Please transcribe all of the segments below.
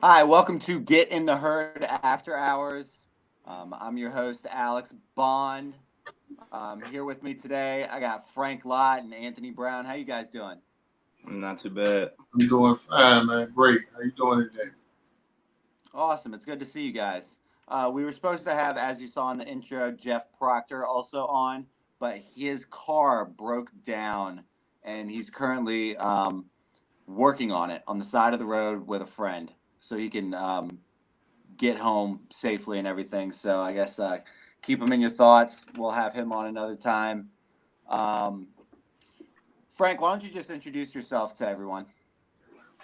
Hi, welcome to Get in the Herd After Hours. I'm your host, Alex Bond. Here with me today, I got Frank Lott and Anthony Brown. How you guys doing? Not too bad. I'm doing fine, man. Great. How you doing today? Awesome. It's good to see you guys. We were supposed to have, as you saw in the intro, Jeff Proctor also on, but his car broke down, and he's currently working on it on the side of the road with a friend, so he can get home safely and everything. So I guess keep him in your thoughts. We'll have him on another time. Frank, why don't you just introduce yourself to everyone?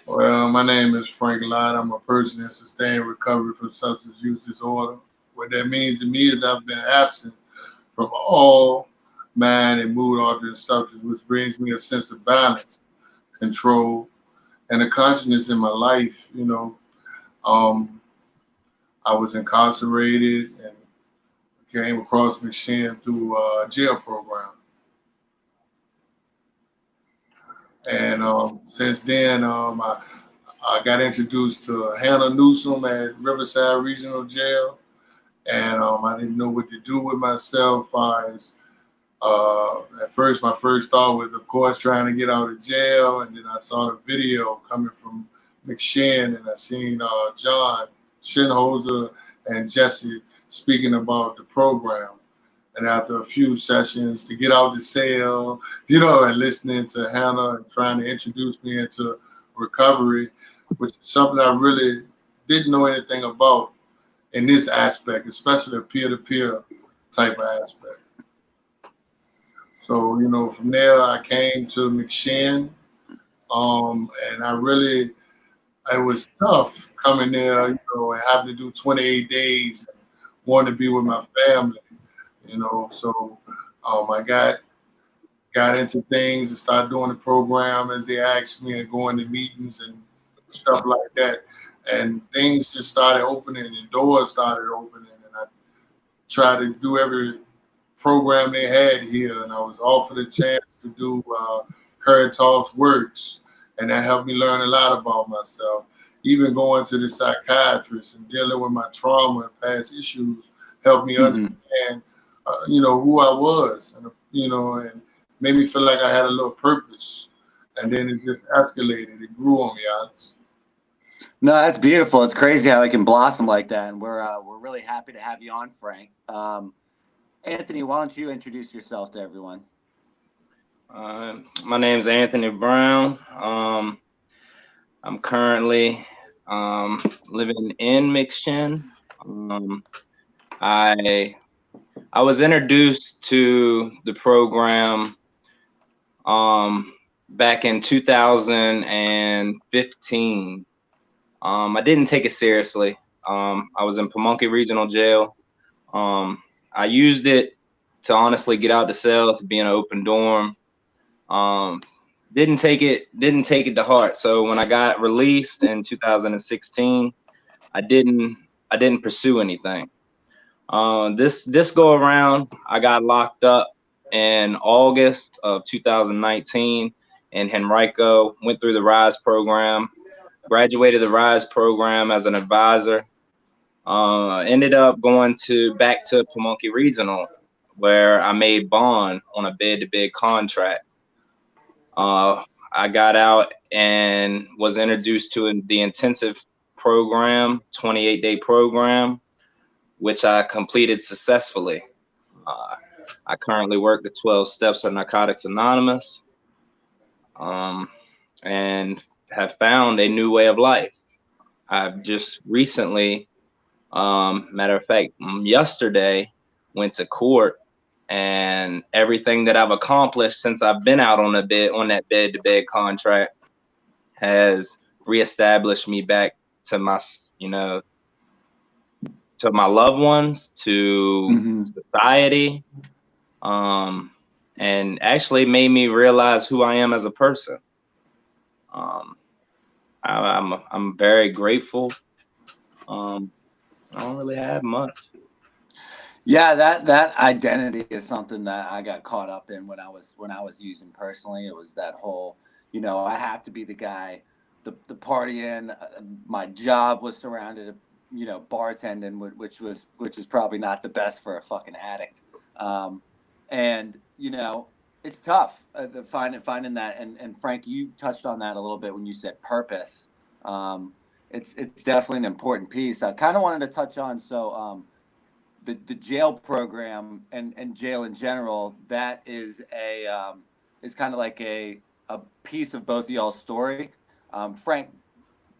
Well, my name is Frank Lott. I'm a person in sustained recovery from substance use disorder. What that means to me is I've been absent from all mind and mood altering substances, which brings me a sense of balance, control, and a consciousness in my life. I was incarcerated and came across Michigan through a jail program. And since then, I got introduced to Hannah Newsom at Riverside Regional Jail, and I didn't know what to do with myself. At first, my first thought was, of course, trying to get out of jail, and then I saw the video coming from McShin, and I seen John Shinholzer and Jesse speaking about the program. And after a few sessions to get out the cell, and listening to Hannah and trying to introduce me into recovery, which is something I really didn't know anything about in this aspect, especially a peer-to-peer type of aspect. So, from there I came to McShin, and it was tough coming there, and having to do 28 days and wanting to be with my family. So I got into things and started doing the program as they asked me and going to meetings and stuff like that. And things just started opening and doors started opening. And I tried to do every program they had here. And I was offered a chance to do Caritas Works. And that helped me learn a lot about myself. Even going to the psychiatrist and dealing with my trauma and past issues helped me understand who I was, and made me feel like I had a little purpose. And then it just escalated. It grew on me, Alex. No, that's beautiful. It's crazy how it can blossom like that, and we're really happy to have you on, Frank. Anthony, why don't you introduce yourself to everyone? My name is Anthony Brown. I'm currently living in McShin. I was introduced to the program back in 2015. I didn't take it seriously. I was in Pamunkey Regional Jail. I used it to honestly get out the cell, to be in an open dorm. Didn't take it to heart. So when I got released in 2016, I didn't pursue anything. This go around, I got locked up in August of 2019 in Henrico. Went through the RISE program, graduated the RISE program as an advisor. Ended up going back to Pamunkey Regional, where I made bond on a bid-to-bid contract. I got out and was introduced to the intensive program, 28-day program, which I completed successfully. I currently work the 12 Steps of Narcotics Anonymous, and have found a new way of life. I've just recently, matter of fact, yesterday went to court, and everything that I've accomplished since I've been out on that bed-to-bed contract has reestablished me back to my, to my loved ones, to society, and actually made me realize who I am as a person. I'm very grateful. I don't really have much. Yeah, that identity is something that I got caught up in when I was using personally. It was that whole, I have to be the guy, the partying. My job was surrounded, bartending, which is probably not the best for a fucking addict. And it's tough finding that. And Frank, you touched on that a little bit when you said purpose. It's definitely an important piece. I kind of wanted to touch on the jail program and jail in general. That is is kind of like a piece of both of y'all's story. Frank,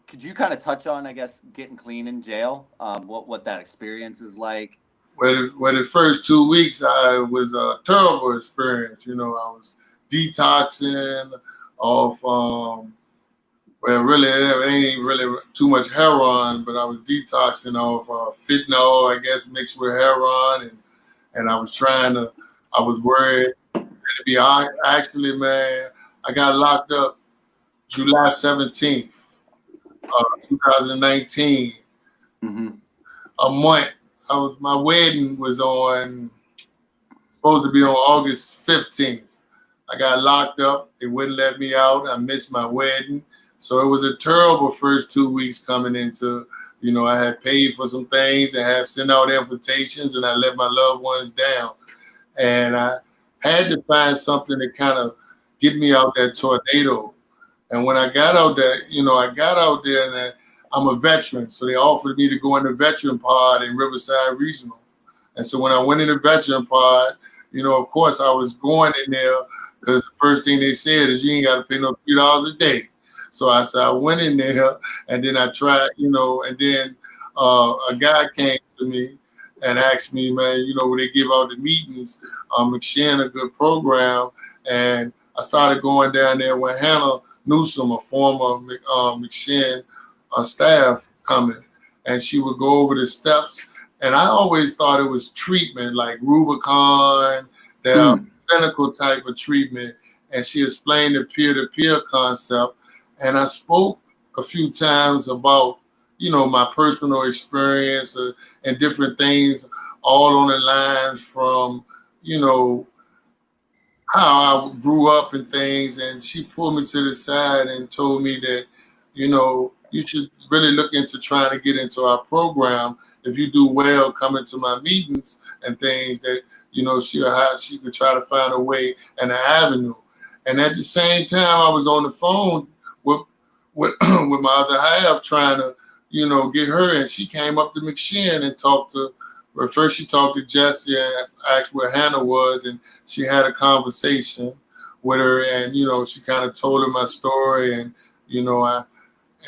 could you kind of touch on, I guess, getting clean in jail? What that experience is like? Well, the first 2 weeks, I was a terrible experience. I was detoxing off, well, really, it ain't really too much heroin, but I was detoxing off fentanyl, I guess, mixed with heroin, and I was worried. Actually, man, I got locked up July 17th, 2019. A month. My wedding was supposed to be on August 15th. I got locked up. They wouldn't let me out. I missed my wedding. So it was a terrible first 2 weeks coming into, I had paid for some things and had sent out invitations, and I let my loved ones down. And I had to find something to kind of get me out that tornado. And when I got out there, and I'm a veteran, so they offered me to go in the veteran pod in Riverside Regional. And so when I went in the veteran pod, of course I was going in there because the first thing they said is you ain't got to pay no $3 a day. So I said I went in there, and then I tried, and then a guy came to me and asked me, man, where they give out the meetings, McShin, a good program, and I started going down there with Hannah Newsom, a former McShin staff coming, and she would go over the steps, and I always thought it was treatment like Rubicon, the clinical type of treatment, and she explained the peer-to-peer concept, and I spoke a few times about my personal experience and different things, all on the lines from how I grew up and things, and she pulled me to the side and told me that you should really look into trying to get into our program. If you do well coming to my meetings and things, that she could try to find a way and an avenue. And at the same time, I was on the phone with my other half trying to get her, and she came up to McShin and talked to. Well, first she talked to Jesse and asked where Hannah was, and she had a conversation with her, and she kind of told her my story, and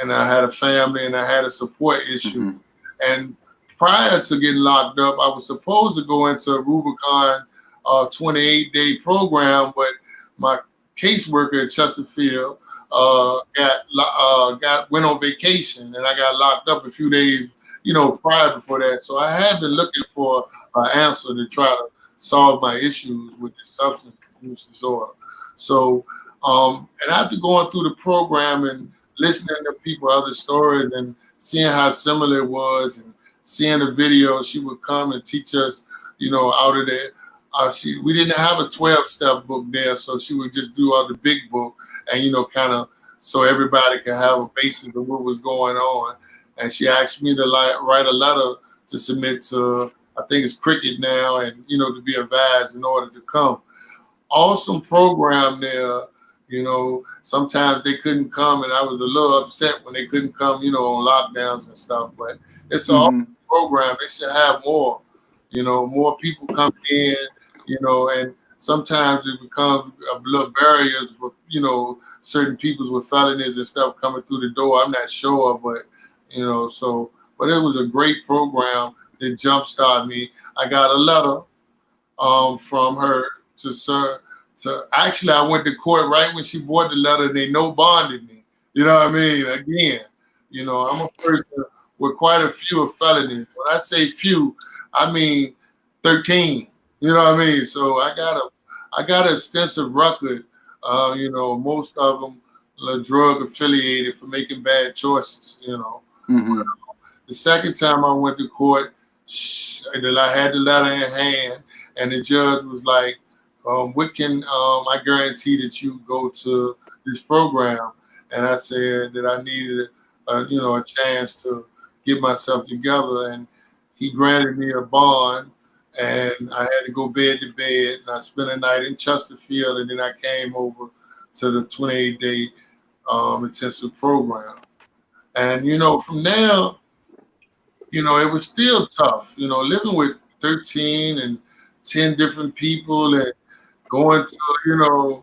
and I had a family, and I had a support issue. Mm-hmm. And prior to getting locked up, I was supposed to go into a Rubicon 28-day program, but my caseworker at Chesterfield went on vacation, and I got locked up a few days, prior before that. So I have been looking for an answer to try to solve my issues with this substance use disorder. So, and after going through the program and listening to people, other stories, and seeing how similar it was, and seeing the video, she would come and teach us, out of there. We didn't have a 12-step book there, so she would just do all the big book, and kind of so everybody could have a basis of what was going on. And she asked me to write a letter to submit to, I think it's Cricket now, and to be advised in order to come. Awesome program there. Sometimes they couldn't come, and I was a little upset when they couldn't come, on lockdowns and stuff. But it's an awesome program. They should have more. More people come in. And sometimes it becomes a little barriers for certain people with felonies and stuff coming through the door. I'm not sure, but but it was a great program that jumpstarted me. I got a letter from her actually, I went to court right when she bought the letter, and they no bonded me. You know what I mean? Again, I'm a person with quite a few felonies. When I say few, I mean 13. You know what I mean? So I got an extensive record. Most of them are drug affiliated for making bad choices. The second time I went to court, I had the letter in hand, and the judge was like, what can I guarantee that you go to this program? And I said that I needed a chance to get myself together, and he granted me a bond, and I had to go bed to bed, and I spent a night in Chesterfield, and then I came over to the 28-day intensive program. And from there, it was still tough, living with 13 and 10 different people, and going to,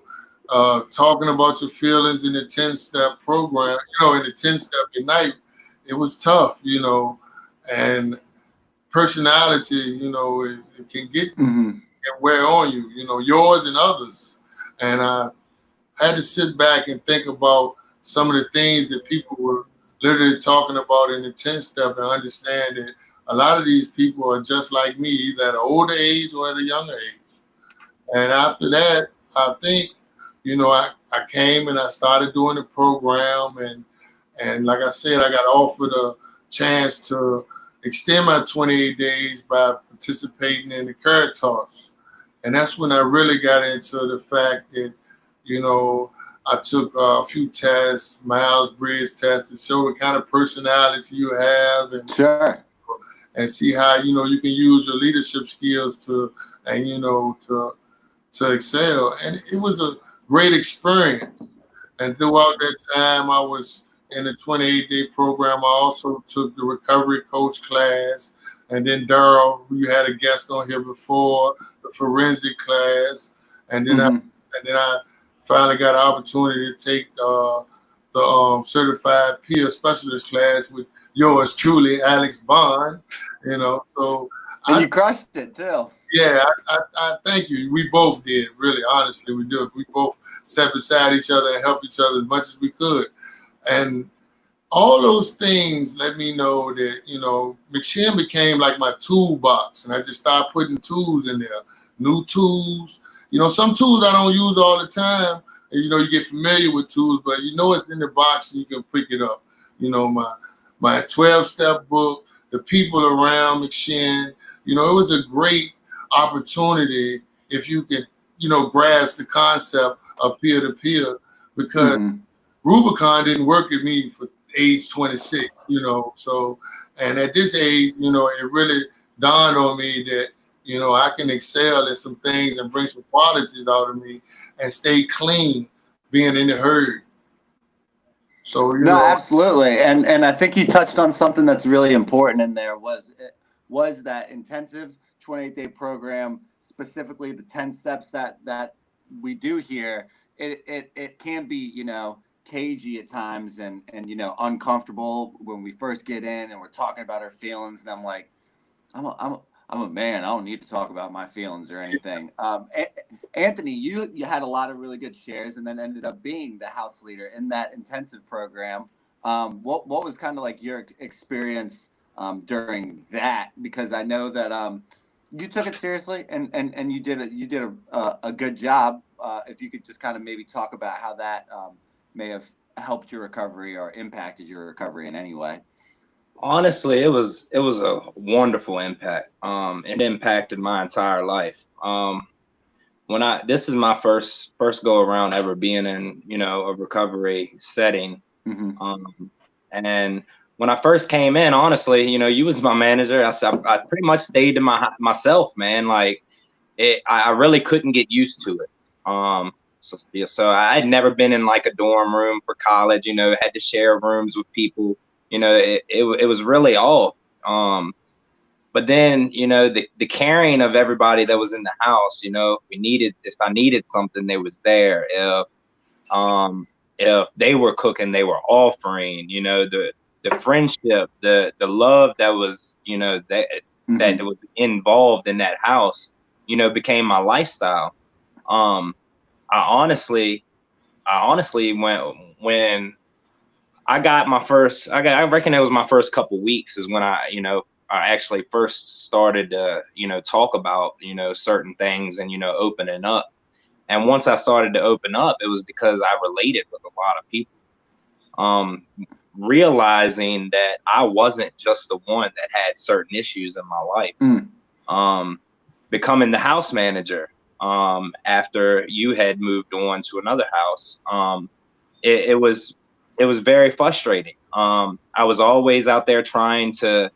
talking about your feelings in the 10-step program, in the 10-step at night, it was tough, and personality, it can get can wear on you, yours and others. And I had to sit back and think about some of the things that people were literally talking about in the 10-step, and understand that a lot of these people are just like me, either at an older age or at a younger age. And after that, I think, I came and I started doing the program, and like I said, I got offered a chance to extend my 28 days by participating in the carrot toss. And that's when I really got into the fact that, I took a few tests, Myers-Briggs tests, to show what kind of personality you have, and sure, and see how you can use your leadership skills to excel. And it was a great experience. And throughout that time, I was in the 28-day program. I also took the recovery coach class, and then Daryl, who you had a guest on here before, the forensic class, and then I finally got an opportunity to take the certified peer specialist class with yours truly, Alex Bond. So and you crushed it too. Yeah, I thank you. We both did, really, honestly, we do. We both sat beside each other and helped each other as much as we could. And all those things let me know that, McShin became like my toolbox, and I just started putting tools in there, new tools. Some tools I don't use all the time, and, you get familiar with tools, but it's in the box and you can pick it up. My 12-step book, the people around McShin, it was a great opportunity if you could, grasp the concept of peer-to-peer, because Rubicon didn't work with me for age 26, so, and at this age, it really dawned on me that, I can excel at some things and bring some qualities out of me and stay clean being in the herd. So, absolutely. And I think you touched on something that's really important in there was that intensive 28-day program, specifically the 10 steps that we do here. It can be, cagey at times and uncomfortable when we first get in and we're talking about our feelings, and I'm like, I'm a man. I don't need to talk about my feelings or anything. Anthony, you had a lot of really good shares, and then ended up being the house leader in that intensive program. What was kind of like your experience during that? Because I know that you took it seriously, and you did a good job. If you could just kind of maybe talk about how that may have helped your recovery or impacted your recovery in any way. Honestly, it was a wonderful impact. It impacted my entire life. This is my first go around ever being in, a recovery setting. Mm-hmm. And when I first came in, honestly, you was my manager. I pretty much stayed to myself, man. Like I really couldn't get used to it. So I had never been in like a dorm room for college, had to share rooms with people. It was really off. But then, the caring of everybody that was in the house, if I needed something, they was there. If they were cooking, they were offering, the friendship, the love that was, that was involved in that house, became my lifestyle. I honestly when I got my first, I reckon it was my first couple weeks is when I actually first started to, talk about, certain things and, opening up. And once I started to open up, it was because I related with a lot of people. Realizing that I wasn't just the one that had certain issues in my life. Becoming the house manager, after you had moved on to another house, it was very frustrating. I was always out there trying to,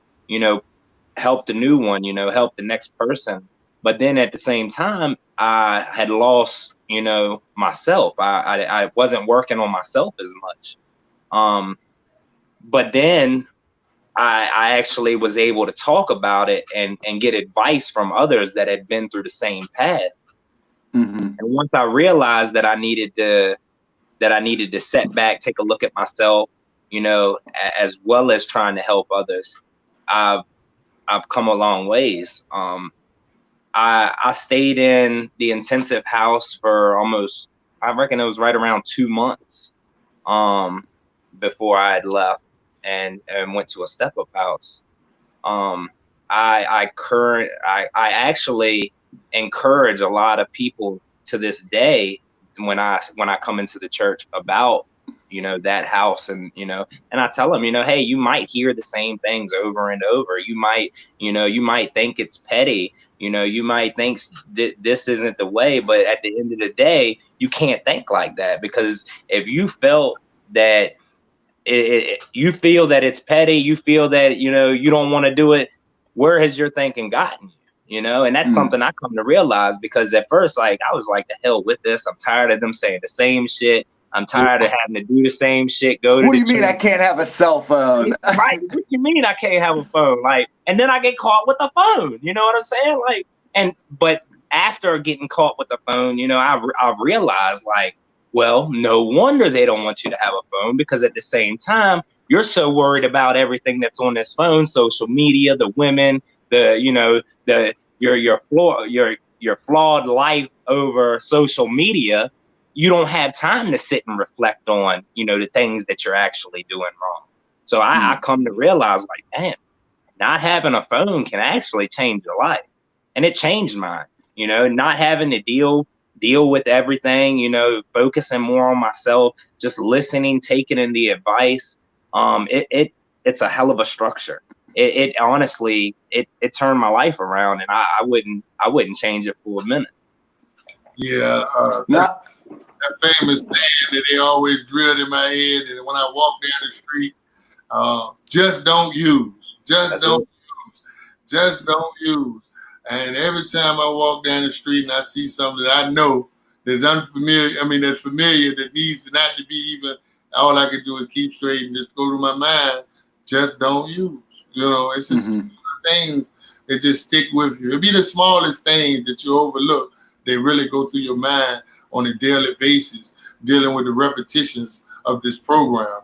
help the new one, help the next person. But then at the same time, I had lost, myself. I wasn't working on myself as much. But then I actually was able to talk about it and get advice from others that had been through the same path. And once I realized that I needed to set back, take a look at myself, as well as trying to help others, I've come a long ways. I stayed in the intensive house for almost, I reckon it was right around 2 months, before I had left and went to a step-up house. I actually encourage a lot of people to this day when I come into the church about, that house, and I tell them, hey, you might hear the same things over and over. You might think it's petty. You might think that this isn't the way, but at the end of the day, you can't think like that, because if you felt that you feel that it's petty, you feel that, you don't want to do it, where has your thinking gotten you? And that's something I come to realize, because at first, like, I was like, the hell with this. I'm tired of them saying the same shit. I'm tired of having to do the same shit. What do you mean I can't have a cell phone? Right? What do you mean I can't have a phone? Like, and then I get caught with a phone. You know what I'm saying? Like, but after getting caught with the phone, I realized, like, well, no wonder they don't want you to have a phone, because at the same time, you're so worried about everything that's on this phone, social media, the women, your flawed life over social media. You don't have time to sit and reflect on, the things that you're actually doing wrong. So I come to realize, like, man, not having a phone can actually change your life. And it changed mine, not having to deal with everything, focusing more on myself, just listening, taking in the advice. It's a hell of a structure. It honestly, it turned my life around, and I wouldn't change it for a minute. Yeah. That famous saying that they always drilled in my head, and when I walk down the street, just don't use. Just don't use. And every time I walk down the street and I see something that I know that's unfamiliar, that's familiar, that needs not to be even, all I can do is keep straight and just go to my mind, just don't use. It's just things that just stick with you. It'll be the smallest things that you overlook. They really go through your mind on a daily basis, dealing with the repetitions of this program.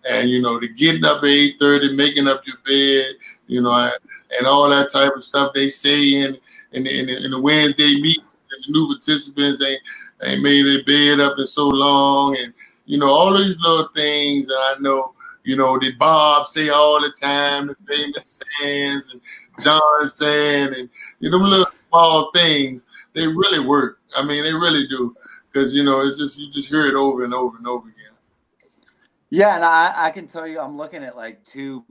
And the getting up at 8:30, making up your bed, and all that type of stuff they say in the Wednesday meetings, and the new participants ain't made their bed up in so long, and all these little things that I know. That Bob say all the time, the famous sayings, and John saying, and them little small things, they really work. I mean, they really do, because it's just you just hear it over and over and over again. Yeah, and I can tell you, I'm looking at like two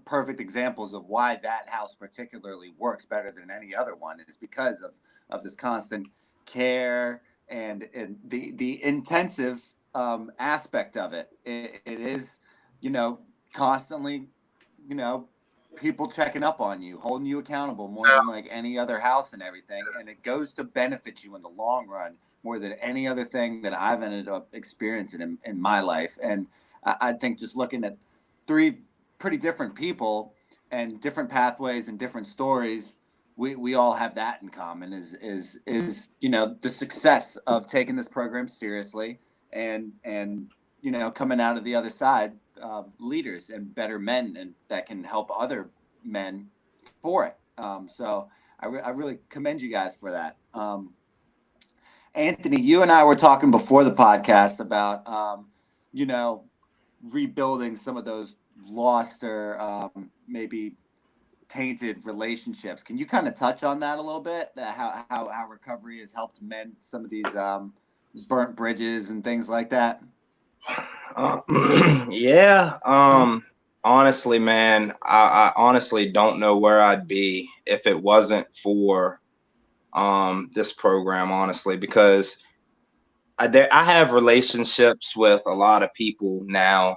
perfect examples of why that house particularly works better than any other one. Is because of this constant care and the intensive aspect of it. It is, constantly, people checking up on you, holding you accountable more than like any other house and everything. And it goes to benefit you in the long run more than any other thing that I've ended up experiencing in my life. And I think just looking at three pretty different people and different pathways and different stories, we all have that in common is the success of taking this program seriously and coming out of the other side leaders and better men and that can help other men for it. So I really commend you guys for that. Anthony, you and I were talking before the podcast about rebuilding some of those lost or maybe tainted relationships. Can you kind of touch on that a little bit? How recovery has helped mend some of these burnt bridges and things like that? Yeah. Honestly, man, I honestly don't know where I'd be if it wasn't for this program, honestly, because I have relationships with a lot of people now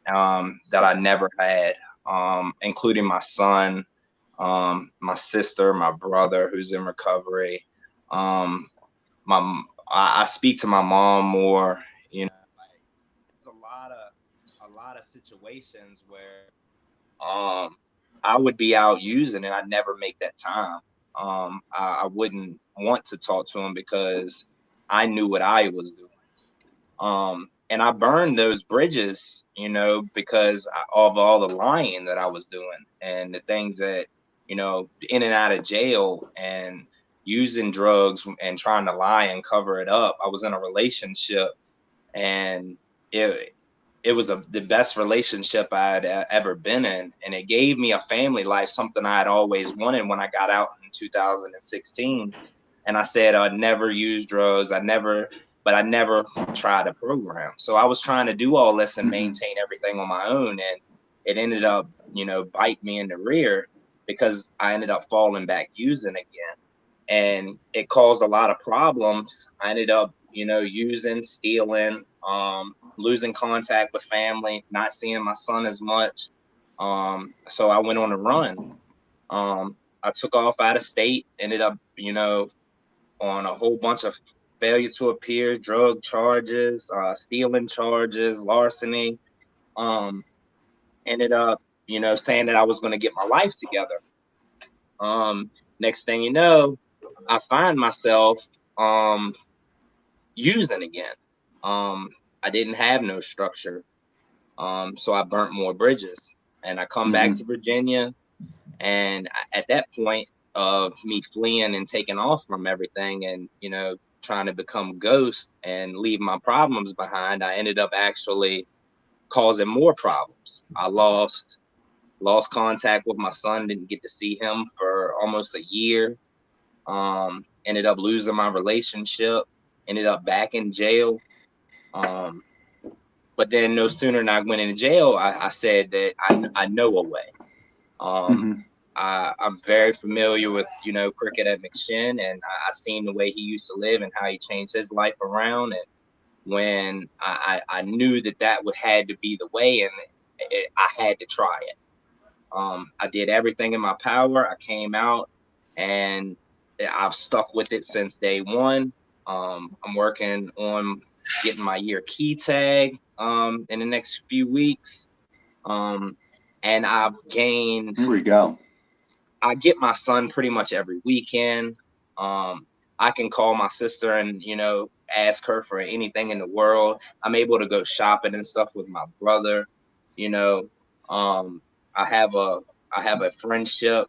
that I never had, including my son, my sister, my brother who's in recovery. I speak to my mom more. Like there's a lot of situations where I would be out using and I'd never make that time. I wouldn't want to talk to him because I knew what I was doing. And I burned those bridges, because of all the lying that I was doing and the things that, in and out of jail and using drugs and trying to lie and cover it up. I was in a relationship and it was the best relationship I had ever been in. And it gave me a family life, something I had always wanted when I got out in 2016. And I said, I'd never use drugs. But I never tried a program. So I was trying to do all this and maintain everything on my own. And it ended up, bite me in the rear because I ended up falling back using again. And it caused a lot of problems. I ended up, using, stealing, losing contact with family, not seeing my son as much. So I went on a run. I took off out of state, ended up, on a whole bunch of failure to appear, drug charges, stealing charges, larceny. Ended up, saying that I was going to get my life together. Next thing you know, I find myself using again. I didn't have no structure. So I burnt more bridges. And I come back to Virginia. And at that point of me fleeing and taking off from everything and, trying to become ghost and leave my problems behind, I ended up actually causing more problems. I lost contact with my son, didn't get to see him for almost a year. Ended up losing my relationship, ended up back in jail. But then no sooner than I went into jail, I said that I know a way. I'm very familiar with, Cricket at McShin, and I seen the way he used to live and how he changed his life around. And when I knew that had to be the way, and I had to try it. I did everything in my power. I came out, and I've stuck with it since day one. I'm working on getting my year key tag in the next few weeks. And I've gained. Here we go. I get my son pretty much every weekend. I can call my sister and, ask her for anything in the world. I'm able to go shopping and stuff with my brother. You know, I have a friendship,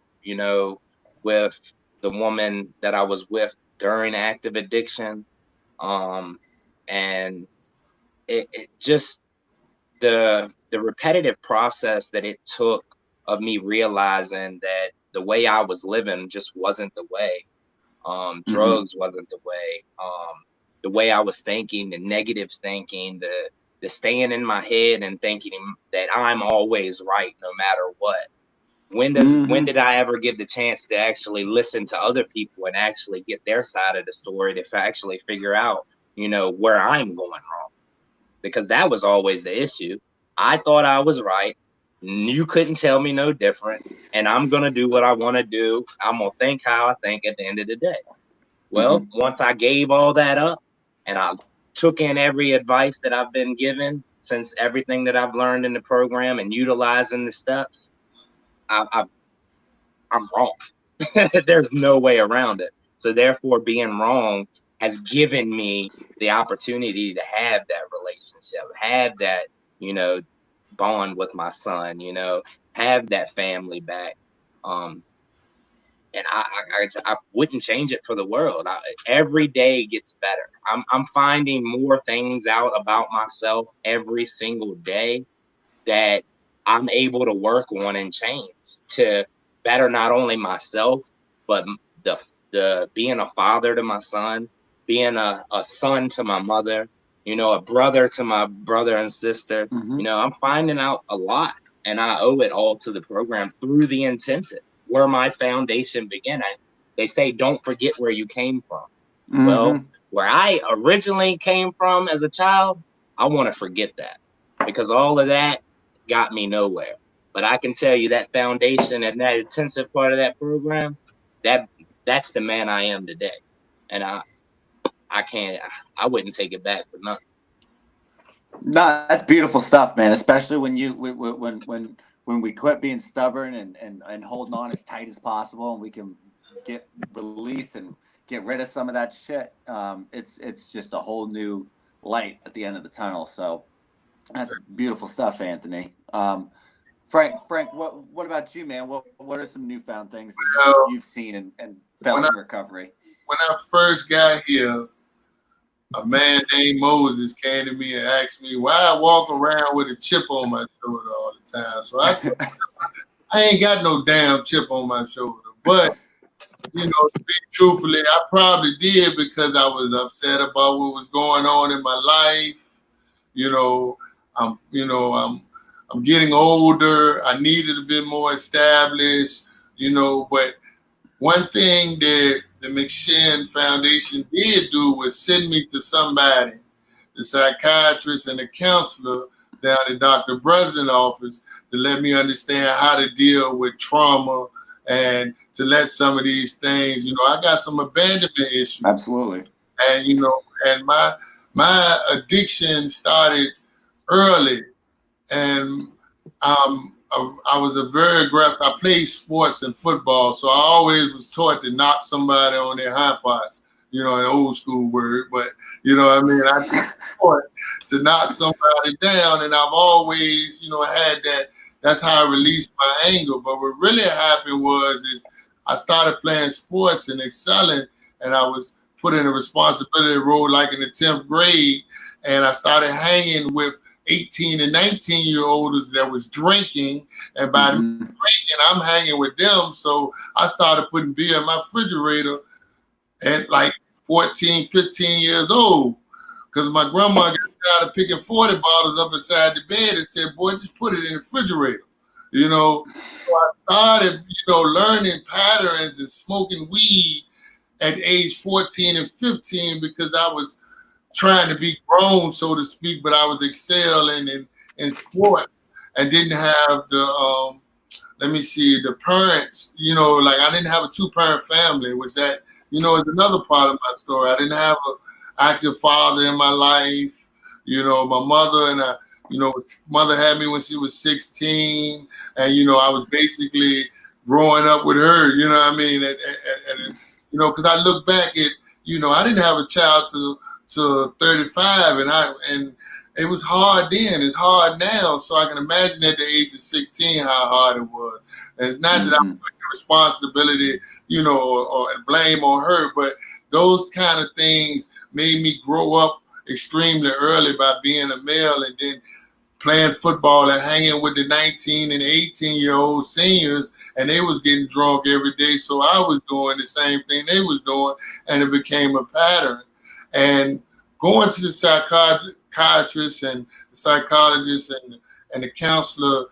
with the woman that I was with during active addiction. And it just the repetitive process that it took of me realizing that the way I was living just wasn't the way. Drugs wasn't the way I was thinking, the negative thinking, the staying in my head and thinking that I'm always right no matter what. When did I ever give the chance to actually listen to other people and actually get their side of the story to actually figure out, where I'm going wrong? Because that was always the issue. I thought I was right. You couldn't tell me no different. And I'm going to do what I want to do. I'm going to think how I think at the end of the day. Well, once I gave all that up and I took in every advice that I've been given since everything that I've learned in the program and utilizing the steps, I'm wrong. There's no way around it. So therefore, being wrong has given me the opportunity to have that relationship, have that, bond with my son, have that family back. And I wouldn't change it for the world. Every day gets better. I'm finding more things out about myself every single day that I'm able to work on and change to better not only myself, but the being a father to my son, being a son to my mother, a brother to my brother and sister. I'm finding out a lot, and I owe it all to the program through the intensive, where my foundation began. They say, don't forget where you came from. Well, where I originally came from as a child, I want to forget that, because all of that got me nowhere. But I can tell you that foundation and that intensive part of that program, that's the man I am today. And I wouldn't take it back for nothing. No, that's beautiful stuff, man. Especially when we quit being stubborn and holding on as tight as possible, and we can get release and get rid of some of that shit. It's just a whole new light at the end of the tunnel. So that's beautiful stuff, Anthony. Frank, what about you, man? What are some newfound things that you've seen and felt in recovery? When I first got here, a man named Moses came to me and asked me why I walk around with a chip on my shoulder all the time. So I ain't got no damn chip on my shoulder. But, to be truthfully, I probably did because I was upset about what was going on in my life. I'm getting older. I needed a bit more established, but one thing that the McShin Foundation did do was send me to somebody, the psychiatrist and the counselor down at Dr. Brun's office, to let me understand how to deal with trauma and to let some of these things, I got some abandonment issues. Absolutely. And, and my addiction started early. And I was a very aggressive. I played sports and football, so I always was taught to knock somebody on their hind parts, an old school word. But I was taught to knock somebody down, and I've always, had that. That's how I released my anger. But what really happened is I started playing sports and excelling, and I was put in a responsibility role like in the 10th grade, and I started hanging with 18 and 19-year-olds that was drinking, and by drinking, I'm hanging with them. So I started putting beer in my refrigerator at like 14, 15 years old, because my grandma got tired of picking 40 bottles up beside the bed and said, boy, just put it in the refrigerator. So I started, learning patterns and smoking weed at age 14 and 15 because I was trying to be grown, so to speak, but I was excelling in sport and didn't have the the parents, like I didn't have a 2-parent family, which that, is another part of my story. I didn't have an active father in my life. My mother and mother had me when she was 16, and I was basically growing up with her, and because I look back at, I didn't have a child to 35, and it was hard then. It's hard now, so I can imagine at the age of 16 how hard it was. And it's not that I'm putting responsibility, or blame on her, but those kind of things made me grow up extremely early by being a male, and then playing football and hanging with the 19 and 18-year-old seniors, and they was getting drunk every day. So I was doing the same thing they was doing, and it became a pattern. And going to the psychiatrist and the psychologist and the counselor,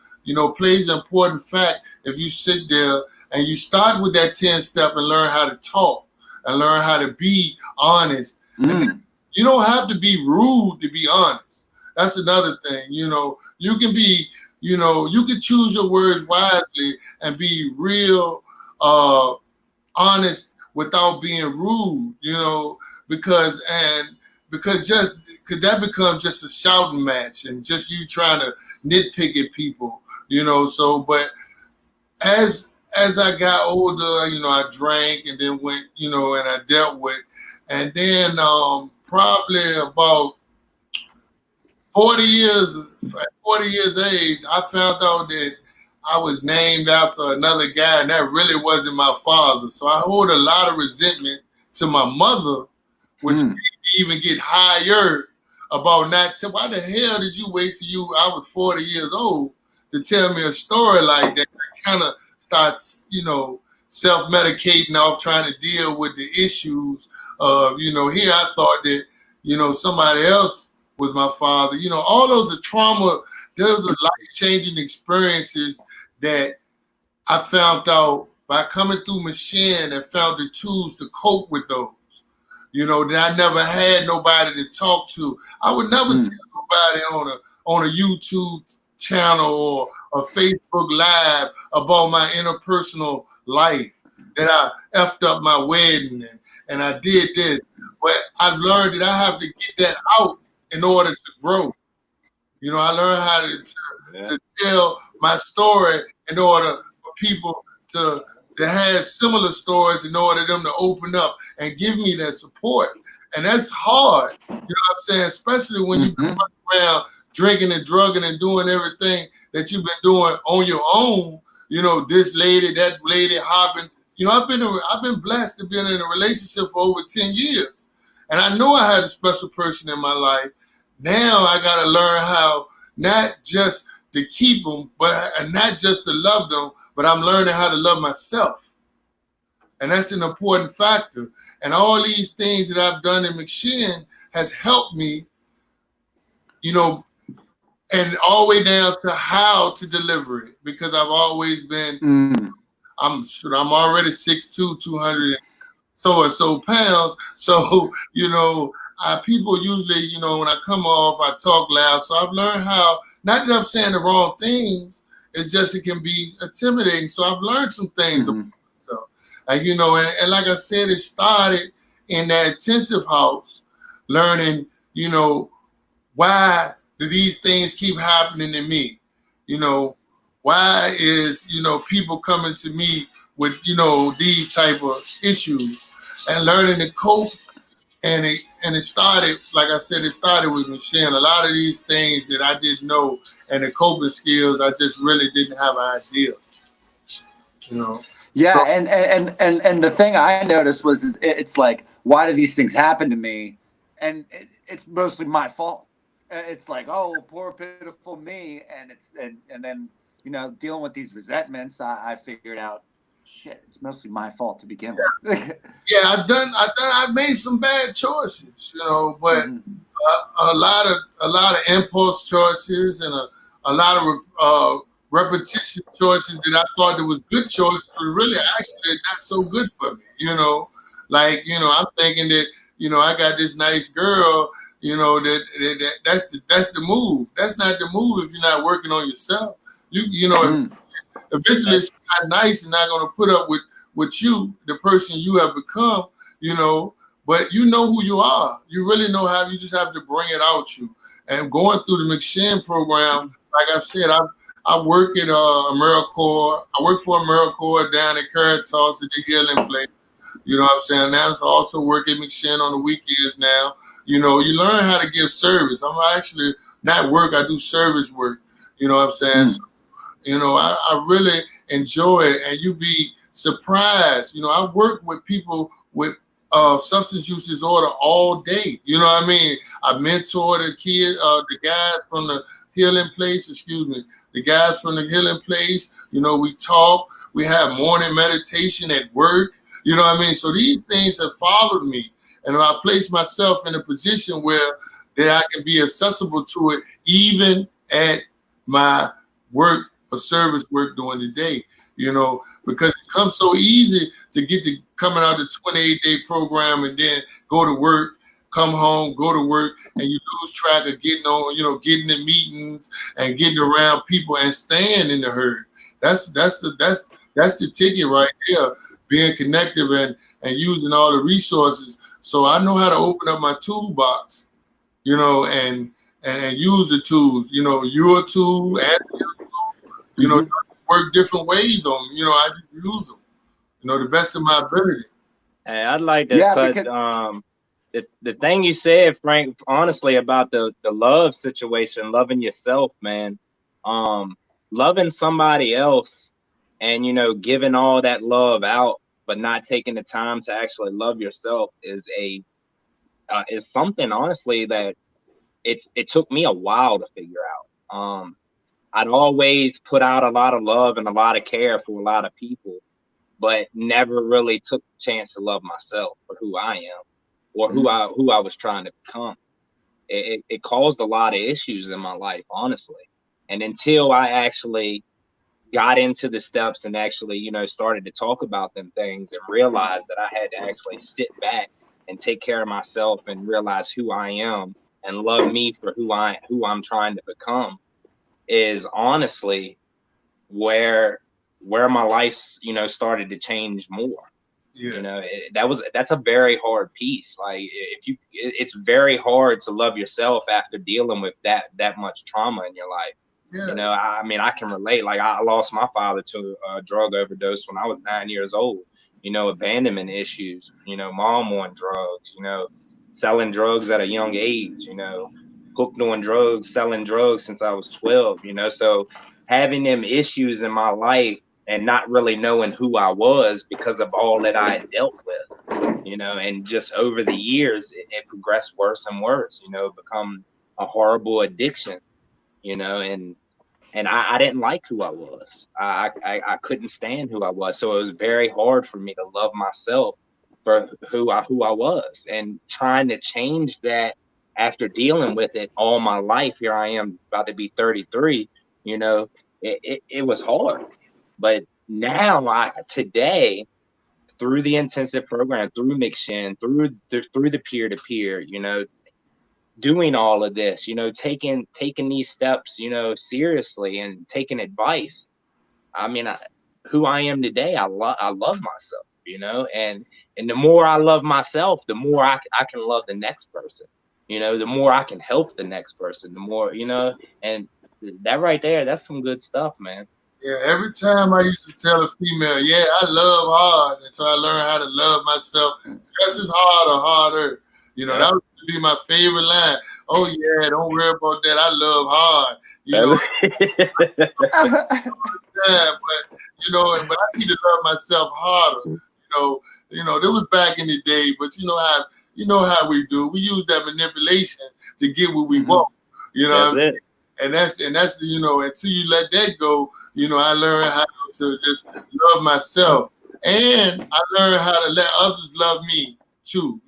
plays an important fact. If you sit there and you start with that 10-step and learn how to talk and learn how to be honest, and you don't have to be rude to be honest. That's another thing. You can be, you can choose your words wisely and be real honest without being rude, because that becomes just a shouting match and just you trying to nitpick at people, so, but as I got older, I drank and then went, and I dealt with, and then probably about 40 years age, I found out that I was named after another guy, and that really wasn't my father. So I hold a lot of resentment to my mother, which made me even get higher about why the hell did you wait till I was 40 years old to tell me a story like that? I kind of starts, self-medicating off trying to deal with the issues of, here I thought that, somebody else was my father. All those are trauma. Those are life-changing experiences that I found out by coming through Machine and found the tools to cope with those. That I never had nobody to talk to. I would never tell nobody on a YouTube channel or a Facebook Live about my interpersonal life, that I effed up my wedding and I did this. But I've learned that I have to get that out in order to grow. I learned how to tell my story in order for people to have similar stories in order for them to open up and give me that support. And that's hard, what I'm saying? Especially when you come around drinking and drugging and doing everything that you've been doing on your own, this lady, that lady, hopping. I've been blessed to be in a relationship for over 10 years. And I know I had a special person in my life. Now I got to learn how not just to keep them, and not just to love them, but I'm learning how to love myself. And that's an important factor. And all these things that I've done in McShin has helped me, and all the way down to how to deliver it, because I've always been, I'm already 6'2", 200 so pounds. So, people usually, when I come off, I talk loud. So I've learned how, not that I'm saying the wrong things, it's just it can be intimidating. So I've learned some things about myself. And like I said, it started in that intensive house, learning, why do these things keep happening to me? Why is, people coming to me with, these type of issues, and learning to cope. And it started, like I said, it started with Michelle. A lot of these things that I didn't know, and the coping skills, I just really didn't have an idea. Yeah, and the thing I noticed was it's like, why do these things happen to me? And it's mostly my fault. It's like, oh, poor pitiful me, and then dealing with these resentments, I figured out, shit, it's mostly my fault to begin with. Yeah, I've made some bad choices, but a lot of impulse choices and a lot of repetition choices that I thought that was good choices were really actually not so good for me. I'm thinking that I got this nice girl, that's the move. That's not the move if you're not working on yourself. Eventually it's not nice and not going to put up with you, the person you have become, but you know who you are. You really know how. You just have to bring it out you. And going through the McShin program, like I said, I work at AmeriCorps. I work for AmeriCorps down in Caritas at the Healing Place. You know what I'm saying? Now I also work at McShin on the weekends now. You learn how to give service. I'm actually not work. I do service work. You know what I'm saying? So, I really enjoy it, and you be surprised. I work with people with substance use disorder all day. You know what I mean? I mentor the guys from the healing place. The guys from the healing place. We talk. We have morning meditation at work. You know what I mean? So these things have followed me, and I place myself in a position where that I can be accessible to it, even at my work or service work during the day. Because it comes so easy to get to coming out the 28-day program and then go to work, come home, go to work, and you lose track of getting in meetings and getting around people and staying in the herd. That's the ticket right there, being connective and using all the resources. So I know how to open up my toolbox, and use the tools, your tool and your tool, work different ways on them. I just use them, the best of my ability. Hey, I'd like to touch the thing you said, Frank, honestly, about the love situation, loving yourself, man. Loving somebody else and, giving all that love out, but not taking the time to actually love yourself is something, honestly, that it took me a while to figure out. I'd always put out a lot of love and a lot of care for a lot of people, but never really took the chance to love myself for who I am or who I was trying to become. It caused a lot of issues in my life, honestly. And until I actually got into the steps and actually, started to talk about them things and realized that I had to actually sit back and take care of myself and realize who I am and love me for who I'm trying to become, is honestly where my life, started to change more. Yeah. That's a very hard piece. Like it's very hard to love yourself after dealing with that much trauma in your life. Yeah. I can relate. Like I lost my father to a drug overdose when I was 9 years old. Abandonment issues. Mom on drugs. Selling drugs at a young age. Hooked on drugs, selling drugs since I was 12. So having them issues in my life and not really knowing who I was because of all that I had dealt with. And just over the years, it progressed worse and worse. Become a horrible addiction. And I didn't like who I was. I couldn't stand who I was. So it was very hard for me to love myself for who I was, and trying to change that after dealing with it all my life. Here I am about to be 33, it was hard. But now today, through the intensive program, through McShin, through the peer-to-peer, doing all of this, taking these steps, seriously and taking advice. Who I am today, I love myself, and the more I love myself, the more I can love the next person, the more I can help the next person, the more, and that right there, that's some good stuff, man. Yeah, every time I used to tell a female, yeah, I love hard until I learned how to love myself just as hard or harder. That would be my favorite line. Oh yeah, don't worry about that. I love hard. But I need to love myself harder. That was back in the day, but you know how we do. We use that manipulation to get what we want. And that's until you let that go, I learned how to just love myself, and I learned how to let others love me too.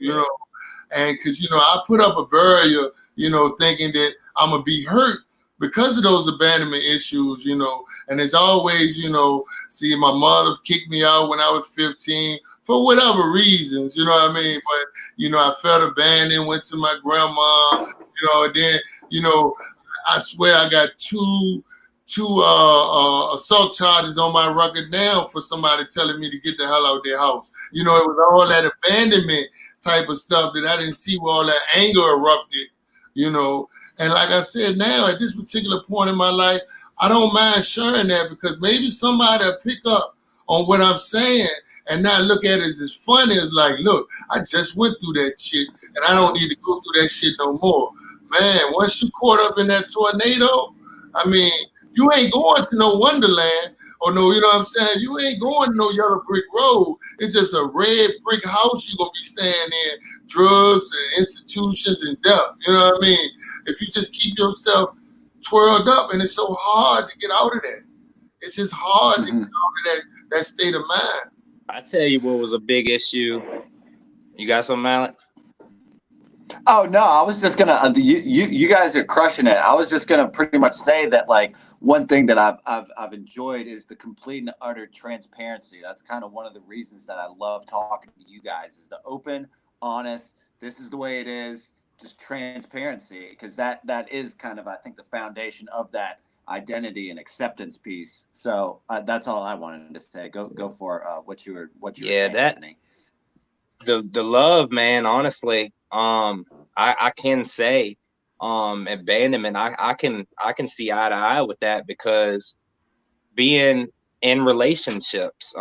And because I put up a barrier, thinking that I'm gonna be hurt because of those abandonment issues, and it's always, see, my mother kicked me out when I was 15 for whatever reasons, what I mean? But, I felt abandoned, went to my grandma, and then, I swear I got two assault charges on my record now for somebody telling me to get the hell out of their house. It was all that abandonment type of stuff that I didn't see where all that anger erupted, And like I said, now at this particular point in my life, I don't mind sharing that because maybe somebody will pick up on what I'm saying and not look at it as funny as like, look, I just went through that shit and I don't need to go through that shit no more. Man, once you caught up in that tornado, I mean, you ain't going to no Wonderland or no, you know what I'm saying? You ain't going to no yellow brick road. It's just a red brick house you're going to be staying in, drugs and institutions and death. You know what I mean? If you just keep yourself twirled up, and it's so hard to get out of that. It's just hard to get out of that state of mind. I tell you what was a big issue. You got something, Alex? Oh no, I was just gonna. You guys are crushing it. I was just gonna pretty much say that like one thing that I've enjoyed is the complete and utter transparency. That's kind of one of the reasons that I love talking to you guys is the open, honest. This is the way it is. Just transparency, because that is kind of, I think, the foundation of that identity and acceptance piece. So that's all I wanted to say. Go for what you were saying, Anthony. The love, man. Honestly, I can say, abandonment. I can see eye to eye with that, because being in relationships,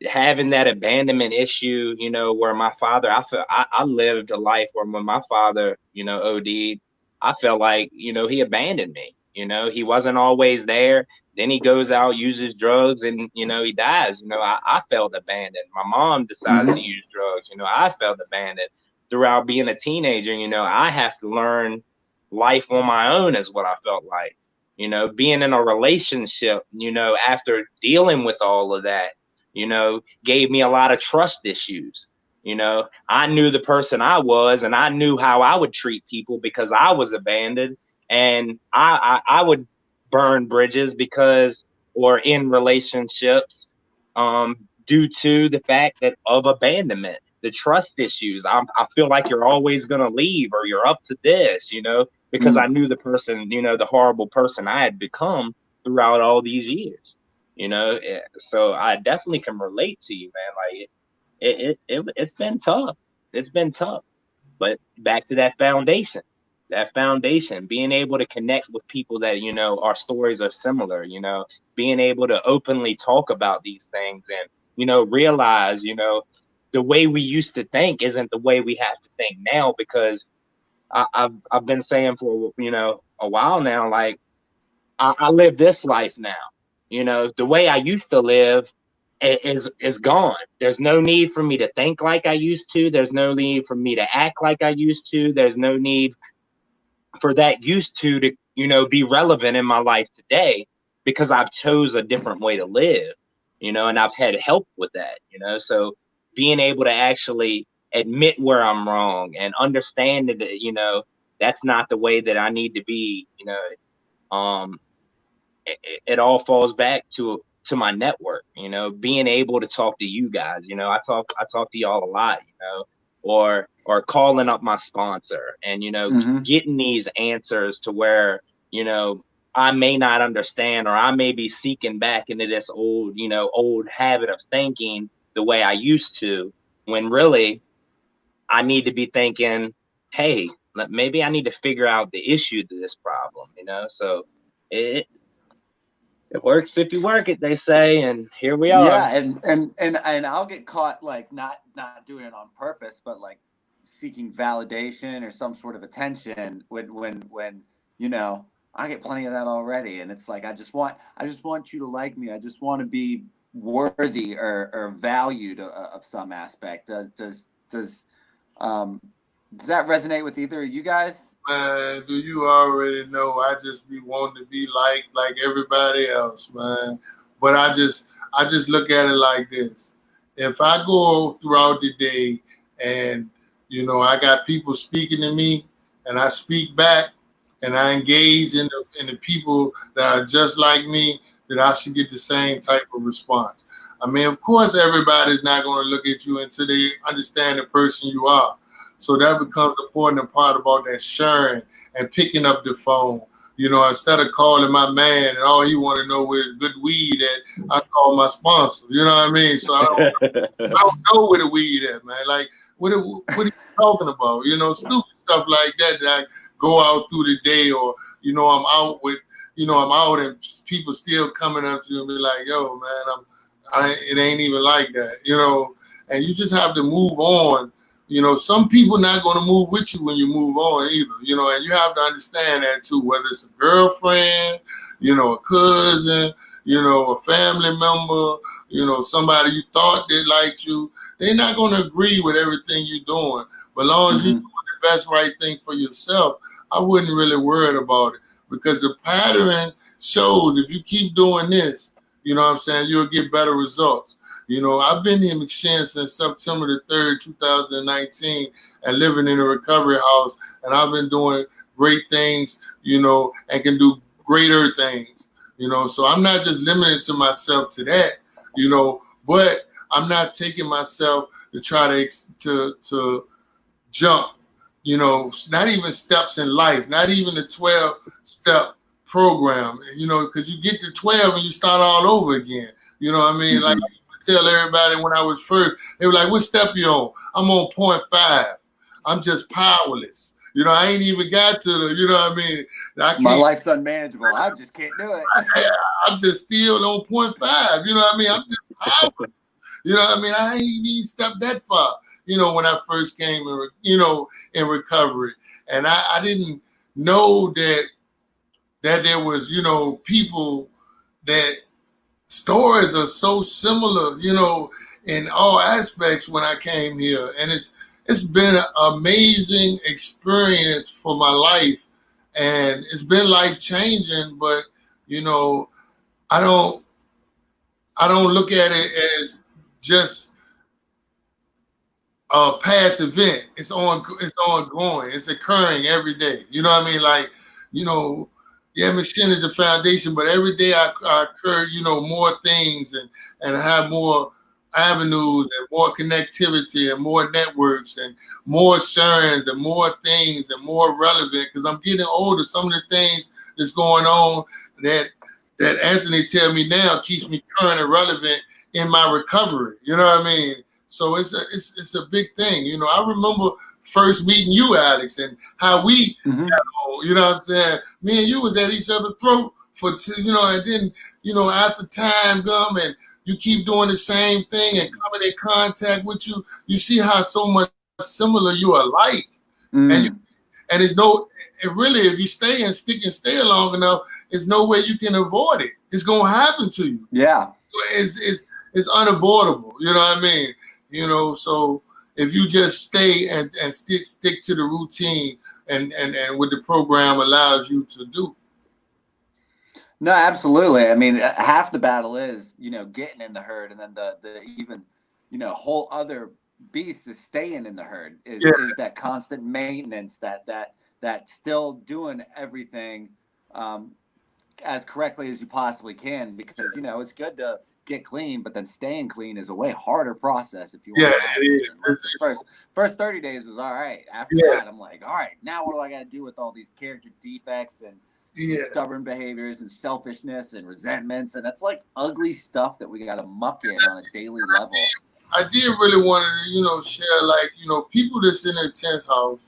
having that abandonment issue, you know, where my father, I lived a life where when my father, you know, OD'd, I felt like, you know, he abandoned me. You know, he wasn't always there. Then he goes out, uses drugs, and, you know, he dies. You know, I felt abandoned. My mom decides to use drugs. You know, I felt abandoned throughout being a teenager. You know, I have to learn life on my own is what I felt like. You know, being in a relationship, you know, after dealing with all of that, you know, gave me a lot of trust issues. You know, I knew the person I was, and I knew how I would treat people because I was abandoned, and I would burn bridges or in relationships, due to the fact that of abandonment, the trust issues. I feel like you're always going to leave, or you're up to this, you know, because I knew the person, you know, the horrible person I had become throughout all these years. You know, so I definitely can relate to you, man. Like it's been tough. It's been tough. But back to that foundation, being able to connect with people that, you know, our stories are similar, you know, being able to openly talk about these things and, you know, realize, you know, the way we used to think isn't the way we have to think now, because I've been saying for, you know, a while now, like I live this life now. You know, the way I used to live is gone. There's no need for me to think like I used to. There's no need for me to act like I used to. There's no need for that used to, you know, be relevant in my life today, because I've chose a different way to live, you know, and I've had help with that, you know. So being able to actually admit where I'm wrong and understand that, you know, that's not the way that I need to be, you know, it all falls back to my network, you know, being able to talk to you guys. You know, I talk to y'all a lot, you know, or calling up my sponsor and, you know, getting these answers to where, you know, I may not understand, or I may be seeking back into this old habit of thinking the way I used to, when really I need to be thinking, hey, maybe I need to figure out the issue to this problem, you know. So it works if you work it, they say, and here we are. Yeah, and I'll get caught like not doing it on purpose, but like seeking validation or some sort of attention when you know, I get plenty of that already, and it's like I just want you to like me. I just want to be worthy or valued of some aspect. Does that resonate with either of you guys? Man, do you already know I just be wanting to be like everybody else, man. But I just look at it like this. If I go throughout the day and, you know, I got people speaking to me and I speak back and I engage in the people that are just like me, that I should get the same type of response. I mean, of course, everybody's not going to look at you until they understand the person you are. So that becomes an important part about that sharing and picking up the phone. You know, instead of calling my man and all he want to know is good weed at, I call my sponsor. You know what I mean? So I don't know where the weed at, man. Like, what are you talking about? You know, stupid stuff like that I go out through the day, or, you know, I'm out and people still coming up to me like, yo, man, It ain't even like that, you know. And you just have to move on. You know, some people not going to move with you when you move on either, you know, and you have to understand that too, whether it's a girlfriend, you know, a cousin, you know, a family member, you know, somebody you thought they liked you, they're not going to agree with everything you're doing. But as long as you're doing the best right thing for yourself, I wouldn't really worry about it, because the pattern shows if you keep doing this, you know what I'm saying, you'll get better results. You know, I've been in McShin since September the 3rd, 2019, and living in a recovery house, and I've been doing great things, you know, and can do greater things, you know. So I'm not just limiting to myself to that, you know, but I'm not taking myself to try to jump, you know, not even steps in life, not even the 12-step program, you know, because you get to 12 and you start all over again. You know what I mean? Like, tell everybody when I was first, they were like, what step you on? I'm on 0.5. I'm just powerless. You know, I ain't even got to the, you know what I mean? My life's unmanageable. I just can't do it. I'm just still on 0.5. You know what I mean? I'm just powerless. You know what I mean? I ain't even stepped that far, you know, when I first came, you know, in recovery. And I didn't know that there was, you know, people that stories are so similar, you know, in all aspects when I came here. And it's been an amazing experience for my life, and it's been life changing. But you know, I don't look at it as just a past event. It's ongoing. It's occurring every day. You know what I mean? Like, you know, yeah, McShin is the foundation, but every day I occur, you know, more things and have more avenues and more connectivity and more networks and more sharings and more things and more relevant, because I'm getting older. Some of the things that's going on that Anthony tell me now keeps me current and relevant in my recovery. You know what I mean? So it's a big thing. You know, I remember first meeting you, Alex, and how we got on, you know what I'm saying? Me and you was at each other's throat you know, and then, you know, after time come and you keep doing the same thing and coming in contact with you see how so much similar you are alike. And it's and really, if you stay and stay long enough, there's no way you can avoid it. It's gonna happen to you. Yeah. It's unavoidable. You know what I mean? You know, so if you just stay and stick to the routine and what the program allows you to do. No, absolutely. I mean, half the battle is, you know, getting in the herd, and then the even, you know, whole other beast is staying in the herd is that constant maintenance, that still doing everything as correctly as you possibly can, because, you know, it's good to get clean, but then staying clean is a way harder process if you want to. First 30 days was all right. After that, I'm like, all right, now what do I got to do with all these character defects and stubborn behaviors and selfishness and resentments, and that's like ugly stuff that we got to muck in on a daily level. I did really want to, you know, share, like, you know, people that's in a tense house,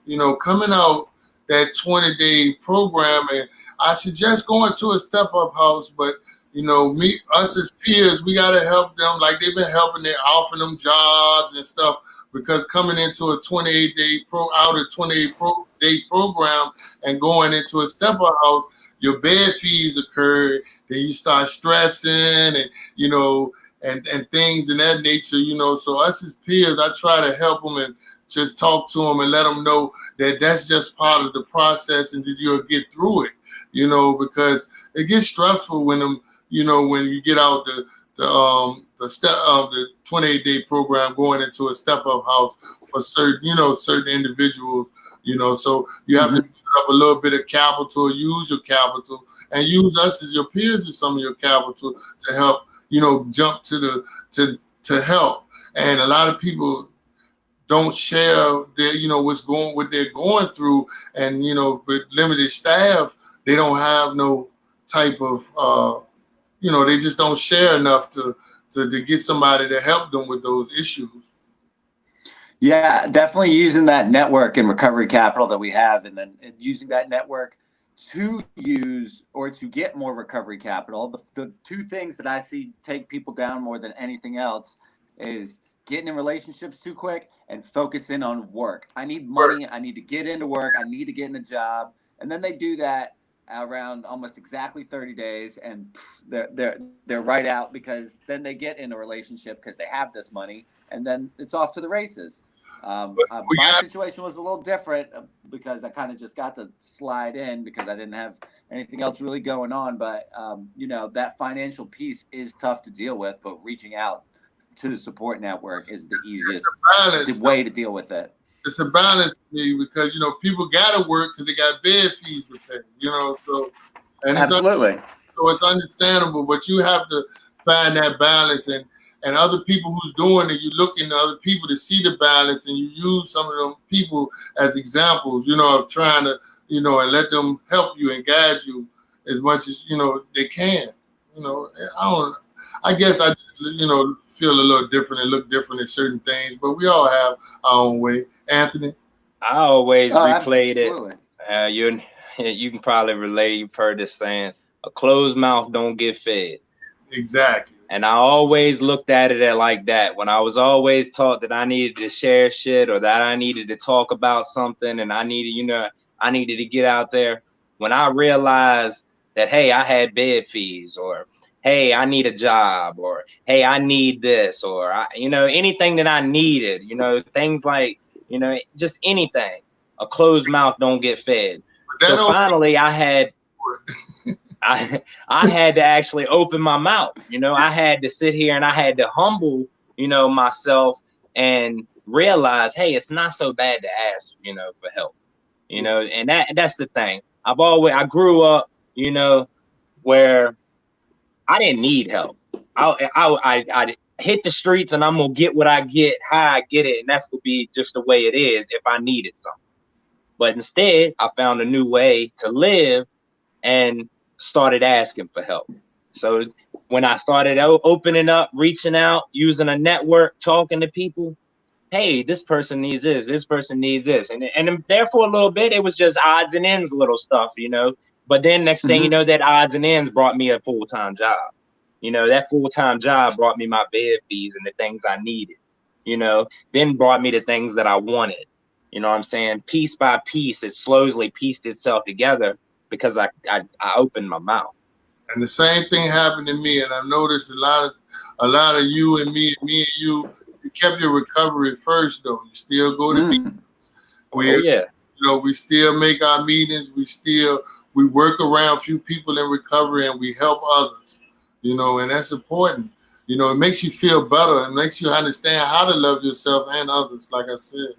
you know, coming out that 20-day program, and I suggest going to a step-up house, but, you know, us as peers, we got to help them like they've been helping. They're offering them jobs and stuff, because coming into a 28-day day program and going into a step-up house, your bed fees occur, then you start stressing and, you know, and things in that nature, you know. So us as peers, I try to help them and just talk to them and let them know that that's just part of the process and that you'll get through it, you know, because it gets stressful when you know, when you get out the 28-day program going into a step-up house for certain individuals, you know. So you have to build up a little bit of capital, use your capital, and use us as your peers as some of your capital to help, you know, jump to help. And a lot of people don't share their, you know, what they're going through, and, you know, with limited staff, they don't have no type of you know, they just don't share enough to get somebody to help them with those issues. Yeah, definitely using that network and recovery capital that we have, and then using that network to use or to get more recovery capital, the two things that I see take people down more than anything else is getting in relationships too quick and focusing on work. I need money. I need to get into work. I need to get in a job. And then they do that around almost exactly 30 days and they're right out, because then they get in a relationship because they have this money, and then it's off to the races. My situation was a little different because I kind of just got to slide in because I didn't have anything else really going on. But, that financial piece is tough to deal with, but reaching out to the support network is the easiest way to deal with it. It's a balance to me because, people got to work because they got bed fees to pay, and absolutely. So it's understandable, but you have to find that balance, and other people who's doing it, you look into other people to see the balance, and you use some of them people as examples, of trying to, and let them help you and guide you as much as, they can. I guess I just, feel a little different and look different at certain things, but we all have our own way. Anthony? I always replayed absolutely. it. You can probably relate. You've heard this saying, a closed mouth don't get fed. Exactly. And I always looked at it like that. When I was always taught that I needed to share shit or that I needed to talk about something and I needed to get out there. When I realized that, hey, I had bed fees, or hey, I need a job, or hey, I need this, or anything that I needed, things like, just anything. A closed mouth don't get fed. So finally I had to actually open my mouth. I had to sit here and I had to humble, myself and realize, hey, it's not so bad to ask, for help. And that's the thing. I grew up, where I didn't need help. I hit the streets and I'm gonna get what I get, how I get it, and that's gonna be just the way it is if I needed something. But instead, I found a new way to live and started asking for help. So when I started opening up, reaching out, using a network, talking to people, hey, this person needs this person needs this. And there for a little bit, it was just odds and ends, little stuff, But then next thing you know, that odds and ends brought me a full-time job. That full-time job brought me my bed fees and the things I needed, then brought me the things that I wanted. You know what I'm saying? Piece by piece, it slowly pieced itself together because I opened my mouth. And the same thing happened to me. And I've noticed a lot of you and me and you kept your recovery first, though. You still go to meetings. We still make our meetings. We work around a few people in recovery and we help others, and that's important. It makes you feel better. It makes you understand how to love yourself and others, like I said.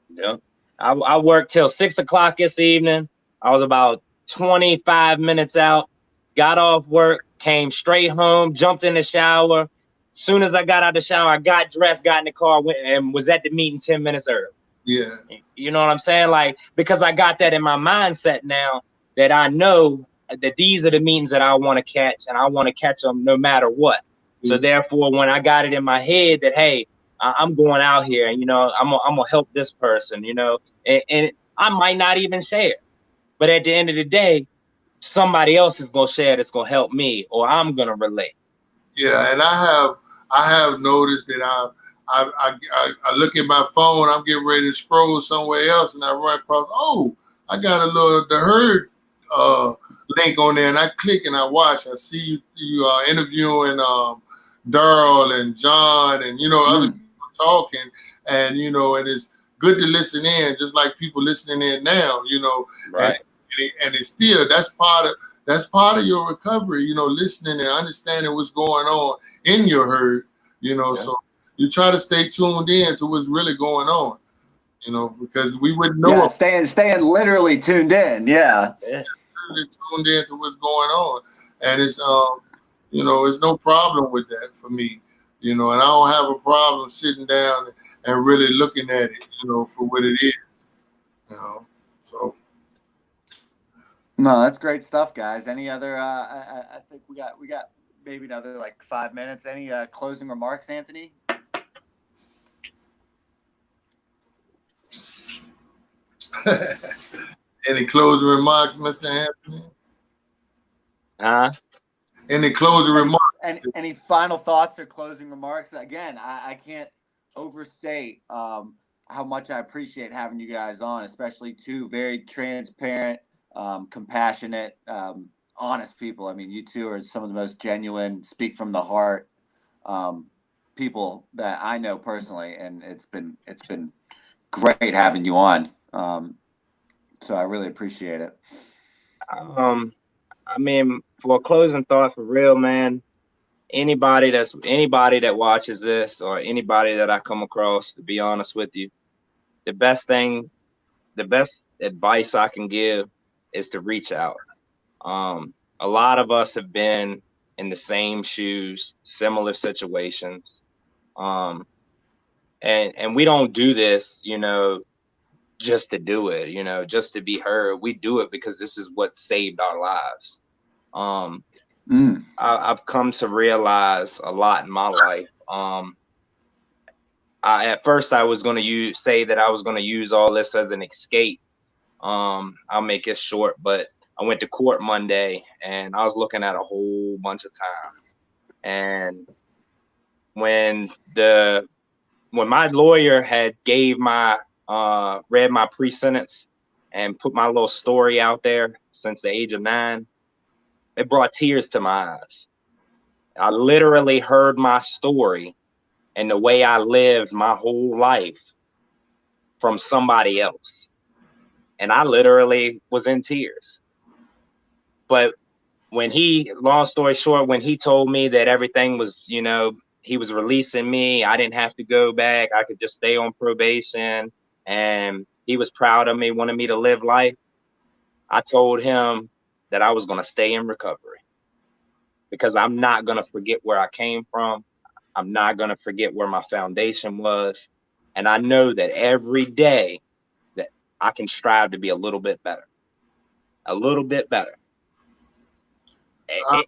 Yeah. I worked till 6 o'clock this evening. I was about 25 minutes out, got off work, came straight home, jumped in the shower. Soon as I got out of the shower, I got dressed, got in the car, went and was at the meeting 10 minutes early. Yeah. You know what I'm saying? Like, because I got that in my mindset now that I know that these are the meetings that I want to catch, and I want to catch them no matter what. So therefore, when I got it in my head that, hey, I'm going out here and, I'm gonna help this person, and I might not even share, but at the end of the day, somebody else is gonna share that's gonna help me, or I'm gonna relate. Yeah, and I have noticed that I look at my phone, I'm getting ready to scroll somewhere else, and I run across, I got the Herd link on there, and I click and I watch. I see you interviewing Darryl and John and other people talking, and and it's good to listen in, just like people listening in now, Right. And it's still that's part of your recovery, listening and understanding what's going on in your herd, so you try to stay tuned in to what's really going on, because we wouldn't know. Yeah, staying literally tuned in. Yeah. Literally tuned in to what's going on. And it's it's no problem with that for me, and I don't have a problem sitting down and really looking at it, for what it is, so. No, that's great stuff, guys. Any other? I think we got maybe another like 5 minutes. Any closing remarks, Anthony? Any closing remarks, Mr. Anthony? Any closing remarks? Any final thoughts or closing remarks? Again, I can't overstate how much I appreciate having you guys on, especially two very transparent, compassionate, honest people. I mean, you two are some of the most genuine, speak from the heart people that I know personally, and it's been great having you on. So I really appreciate it. I mean, for a closing thought, for real, man, anybody that watches this or anybody that I come across, to be honest with you, the best advice I can give is to reach out. A lot of us have been in the same shoes, similar situations. And we don't do this, just to do it, just to be heard. We do it because this is what saved our lives. I've come to realize a lot in my life. At first I was going to say that I was going to use all this as an escape. I'll make it short, but I went to court Monday and I was looking at a whole bunch of time. And when my lawyer had read my pre-sentence and put my little story out there since the age of 9, it brought tears to my eyes. I literally heard my story and the way I lived my whole life from somebody else. And I literally was in tears. But long story short, when he told me that everything was, he was releasing me, I didn't have to go back, I could just stay on probation, and he was proud of me, wanted me to live life, I told him that I was going to stay in recovery because I'm not going to forget where I came from. I'm not going to forget where my foundation was. And I know that every day that I can strive to be a little bit better. A little bit better.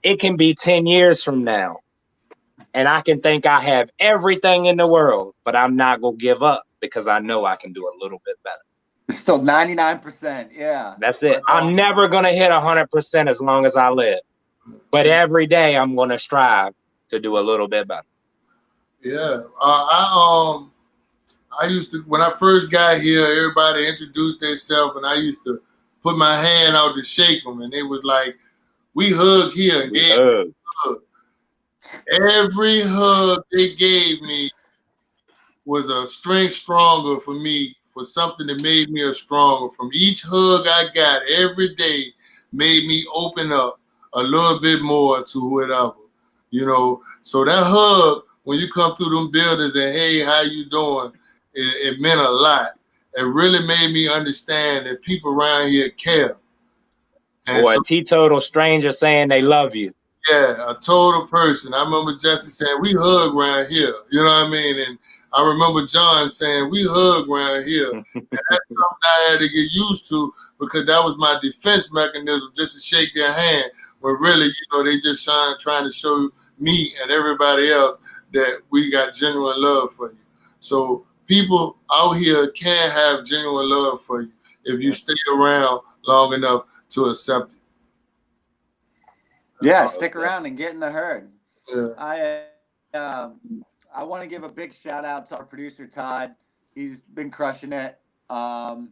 It can be 10 years from now, and I can think I have everything in the world, but I'm not going to give up because I know I can do a little bit better. It's still 99%. Yeah. That's it. I'm awesome. Never going to hit 100% as long as I live. But every day I'm going to strive to do a little bit better. Yeah. I used to, when I first got here, everybody introduced themselves, and I used to put my hand out to shake them, and it was like, we hug here. And hug. Every hug they gave me was a strength stronger for me, for something that made me a stronger. From each hug I got every day made me open up a little bit more to whatever, So that hug, when you come through them buildings and, hey, how you doing? It meant a lot. It really made me understand that people around here care. Or a teetotal stranger saying they love you. Yeah, a total person. I remember Jesse saying, we hug around here. You know what I mean? And I remember John saying, we hug around here. And that's something I had to get used to because that was my defense mechanism, just to shake their hand. When really, they just trying to show me and everybody else that we got genuine love for you. So people out here can have genuine love for you if you stay around long enough to accept it. Yeah, stick around and get in the herd. Yeah. I want to give a big shout out to our producer Todd. He's been crushing it. And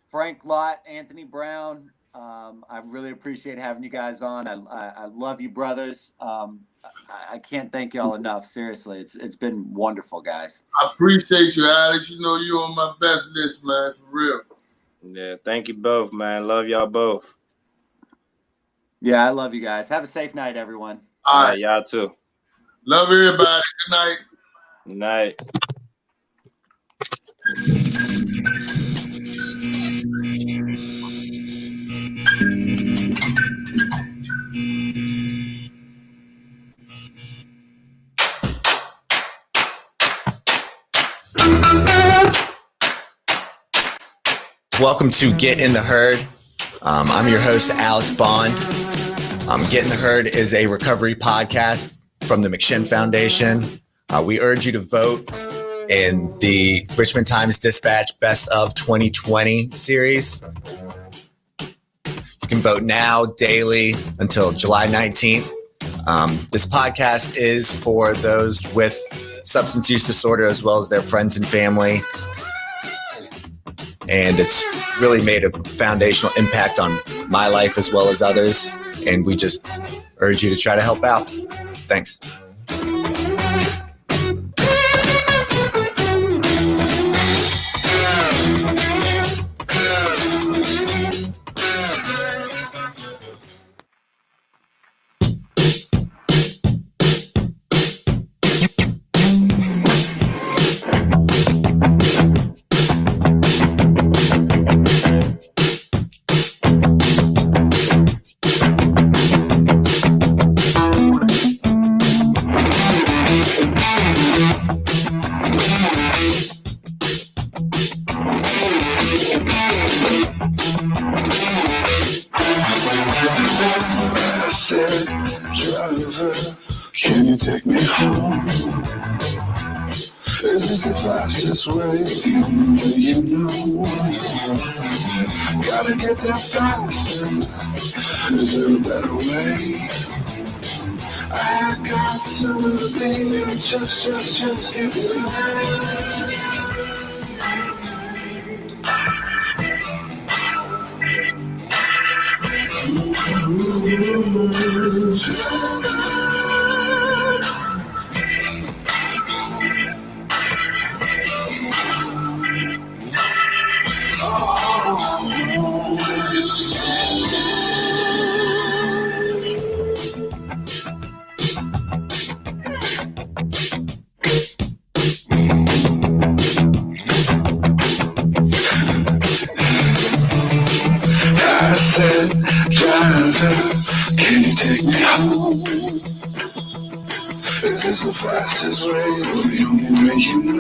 Frank Lott, Anthony Brown. I really appreciate having you guys on. I love you, brothers. I can't thank y'all enough. Seriously, it's been wonderful, guys. I appreciate you, Alex. You're on my best list, man, for real. Yeah, thank you both, man. Love y'all both. Yeah, I love you guys. Have a safe night, everyone. All right, y'all too. Love everybody. Good night. Good night. Welcome to Get in the Herd. I'm your host, Alex Bond. Get in the Herd is a recovery podcast from the McShin Foundation. We urge you to vote in the Richmond Times-Dispatch Best of 2020 series. You can vote now, daily, until July 19th. This podcast is for those with substance use disorder as well as their friends and family. And it's really made a foundational impact on my life as well as others. And we just urge you to try to help out. Thanks. Can you take me home? Is this the fastest way? The only way you know. Gotta get there faster. Is there a better way? I got something to just get Driver, can you take me home? Is this the fastest way? The only way you know.